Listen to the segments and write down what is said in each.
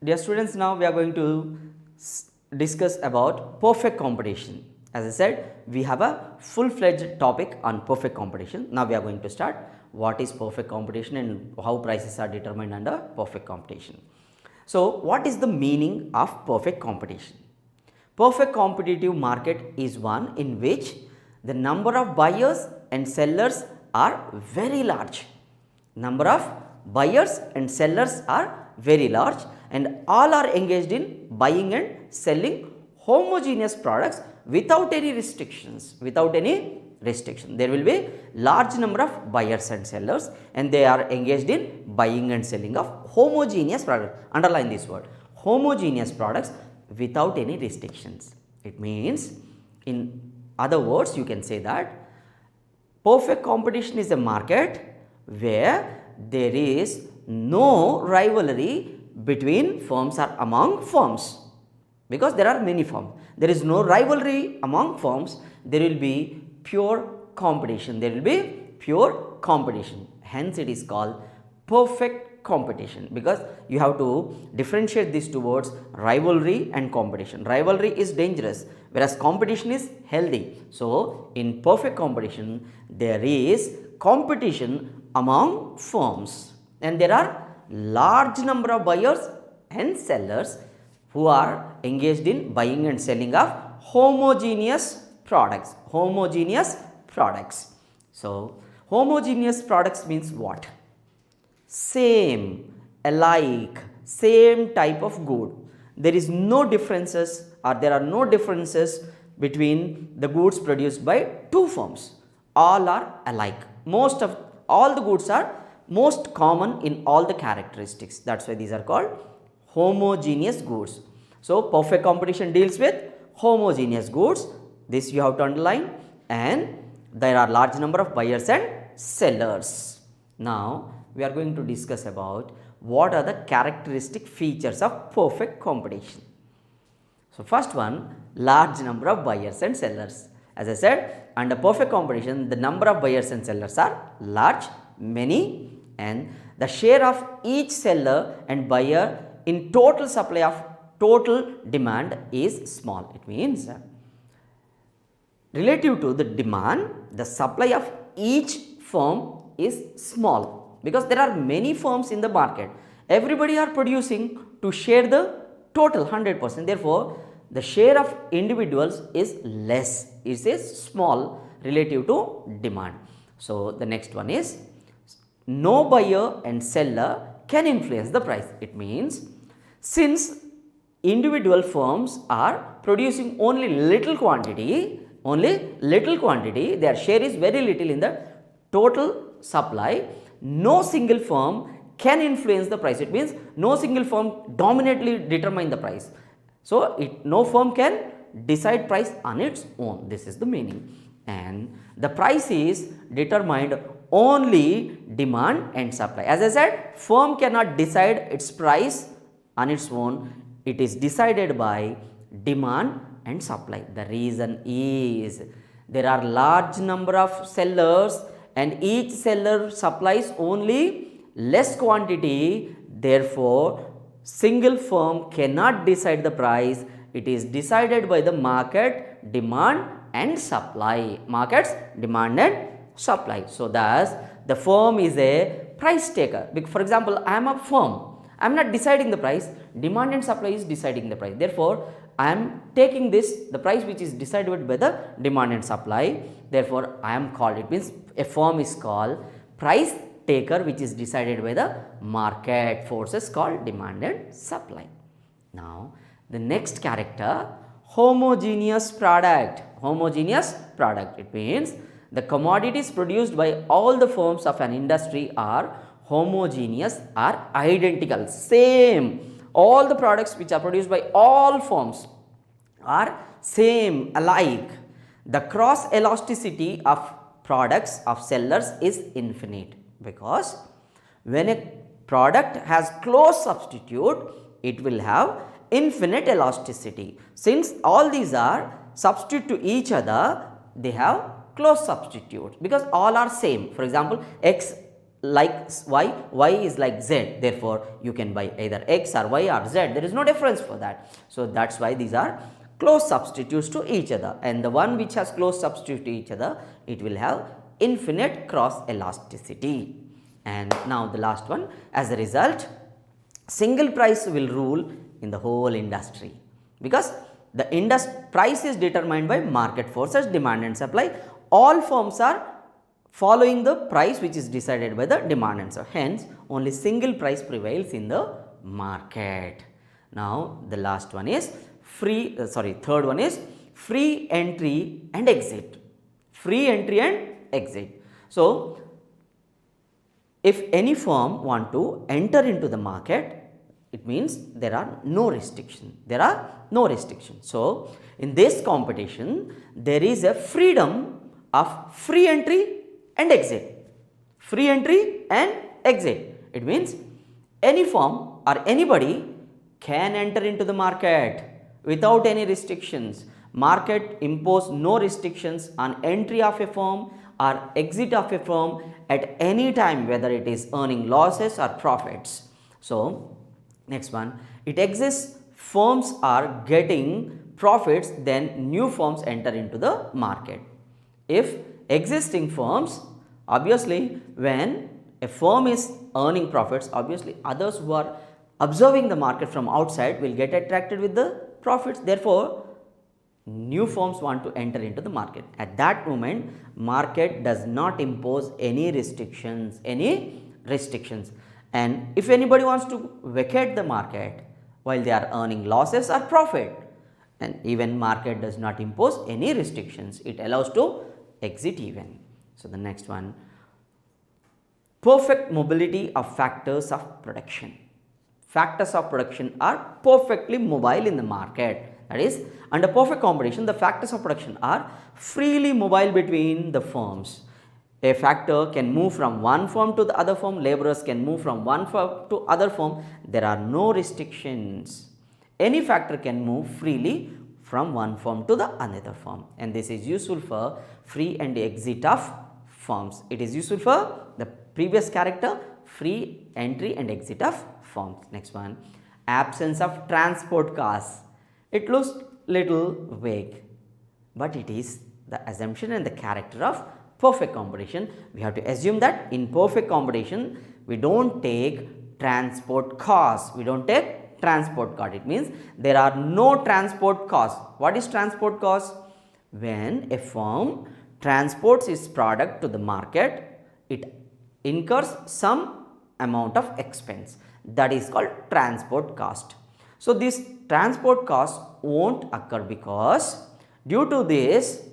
Dear students, now we are going to discuss about perfect competition. As I said, we have a full-fledged topic on perfect competition. Now we are going to start what is perfect competition and how prices are determined under perfect competition. So, what is the meaning of perfect competition? Perfect competitive market is one in which the number of buyers and sellers are very large. Number of buyers and sellers are very large and all are engaged in buying and selling homogeneous products without any restrictions. There will be large number of buyers and sellers and they are engaged in buying and selling of homogeneous products. Underline this word, homogeneous products without any restrictions. It means, in other words, you can say that perfect competition is a market where there is no rivalry between firms or among firms, because there are many firms. There is no rivalry among firms. There will be pure competition. Hence, it is called perfect competition, because you have to differentiate these two words, rivalry and competition. Rivalry is dangerous, whereas competition is healthy. So, in perfect competition, there is competition among firms and there are large number of buyers and sellers who are engaged in buying and selling of homogeneous products. So, homogeneous products means what? Same, alike, same type of good. There is no differences, or there are no differences between the goods produced by two firms. All are alike. Most of all the goods are most common in all the characteristics. That's why these are called homogeneous goods. So, perfect competition deals with homogeneous goods. This you have to underline, and there are large number of buyers and sellers. Now, we are going to discuss about what are the characteristic features of perfect competition. So, first one, large number of buyers and sellers. As I said, under perfect competition, the number of buyers and sellers are large, many, and the share of each seller and buyer in total supply of total demand is small. It means, relative to the demand, the supply of each firm is small, because there are many firms in the market. Everybody are producing to share the total 100%. Therefore, the share of individuals is less. It is small relative to demand. So, the next one is, no buyer and seller can influence the price. It means, since individual firms are producing only little quantity, their share is very little in the total supply, no single firm can influence the price. It means no single firm dominantly determine the price. So, no firm can decide price on its own. This is the meaning. And the price is determined only demand and supply. As I said, firm cannot decide its price on its own. It is decided by demand and supply. The reason is, there are large number of sellers and each seller supplies only less quantity. Therefore, single firm cannot decide the price. It is decided by the market demand and supply. So, thus the firm is a price taker. For example, I am a firm. I am not deciding the price. Demand and supply is deciding the price. Therefore, I am taking the price which is decided by the demand and supply. Therefore, I am called, it means a firm is called price taker, which is decided by the market forces called demand and supply. Now, the next character, homogeneous product. It means the commodities produced by all the firms of an industry are homogeneous, are identical, same. All the products which are produced by all firms are same, alike. The cross elasticity of products of sellers is infinite, because when a product has close substitute, it will have infinite elasticity. Since all these are substitute to each other, they have close substitute, because all are same. For example, X like y is like z, therefore you can buy either x or y or z, there is no difference for that. So that's why these are close substitutes to each other, and the one which has close substitute to each other, it will have infinite cross elasticity. And now the last one, as a result, single price will rule in the whole industry, because the price is determined by market forces, demand and supply. All firms are following the price which is decided by the demand and supply. Hence, only single price prevails in the market. Now, the last one is third one is free entry and exit. Free entry and exit. So, if any firm want to enter into the market, it means there are no restrictions. There are no restrictions. So, in this competition, there is a freedom of free entry and exit. Free entry and exit. It means any firm or anybody can enter into the market without any restrictions. Market impose no restrictions on entry of a firm or exit of a firm at any time, whether it is earning losses or profits. So, next one, it exists, firms are getting profits, then new firms enter into the market. If existing firms, obviously when a firm is earning profits, obviously others who are observing the market from outside will get attracted with the profits, therefore new firms want to enter into the market. At that moment, market does not impose any restrictions, and if anybody wants to vacate the market while they are earning losses or profit, and even market does not impose any restrictions, it allows to exit even. So, the next one, perfect mobility of factors of production. Factors of production are perfectly mobile in the market. That is, under perfect competition, the factors of production are freely mobile between the firms. A factor can move from one firm to the other firm, laborers can move from one firm to other firm. There are no restrictions. Any factor can move freely from one firm to the another firm, and this is useful for free and exit of firms. It is useful for the previous character, free entry and exit of firms. Next one, absence of transport costs. It looks little vague, but it is the assumption and the character of perfect competition. We have to assume that in perfect competition, we don't take transport costs. We don't take transport cost. It means there are no transport costs. What is transport cost? When a firm transports its product to the market, it incurs some amount of expense. That is called transport cost. So, this transport cost won't occur because due to this,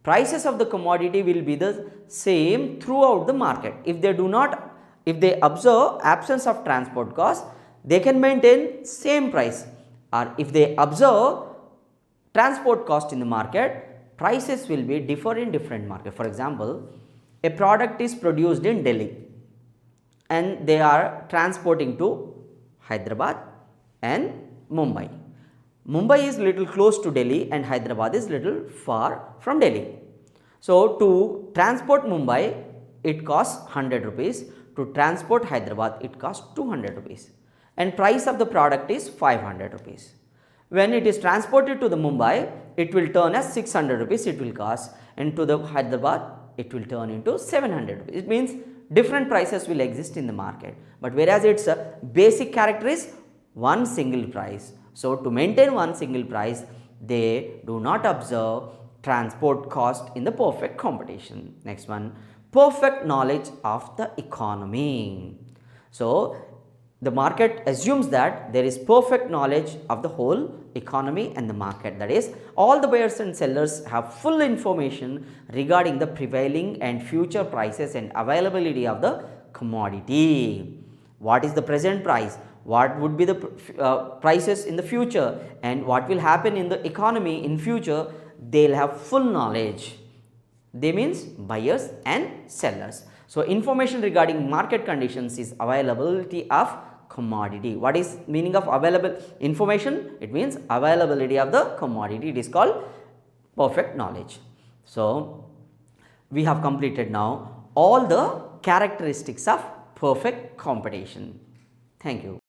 prices of the commodity will be the same throughout the market. If they observe absence of transport cost, they can maintain same price, or if they observe transport cost in the market, prices will be differ in different market. For example, a product is produced in Delhi and they are transporting to Hyderabad and Mumbai. Mumbai is little close to Delhi and Hyderabad is little far from Delhi. So, to transport Mumbai, it costs 100 rupees. To transport Hyderabad, it costs 200 rupees. And price of the product is 500 rupees. When it is transported to the Mumbai, it will turn as 600 rupees it will cost, and to the Hyderabad, it will turn into 700 rupees. It means different prices will exist in the market, but whereas its basic character is one single price. So, to maintain one single price, they do not observe transport cost in the perfect competition. Next one, perfect knowledge of the economy. So, the market assumes that there is perfect knowledge of the whole economy and the market. That is, all the buyers and sellers have full information regarding the prevailing and future prices and availability of the commodity. What is the present price? What would be the prices in the future, and what will happen in the economy in future? They will have full knowledge. They means buyers and sellers. So, information regarding market conditions is availability of commodity. What is meaning of available information? It means availability of the commodity. It is called perfect knowledge. So, we have completed now all the characteristics of perfect competition. Thank you.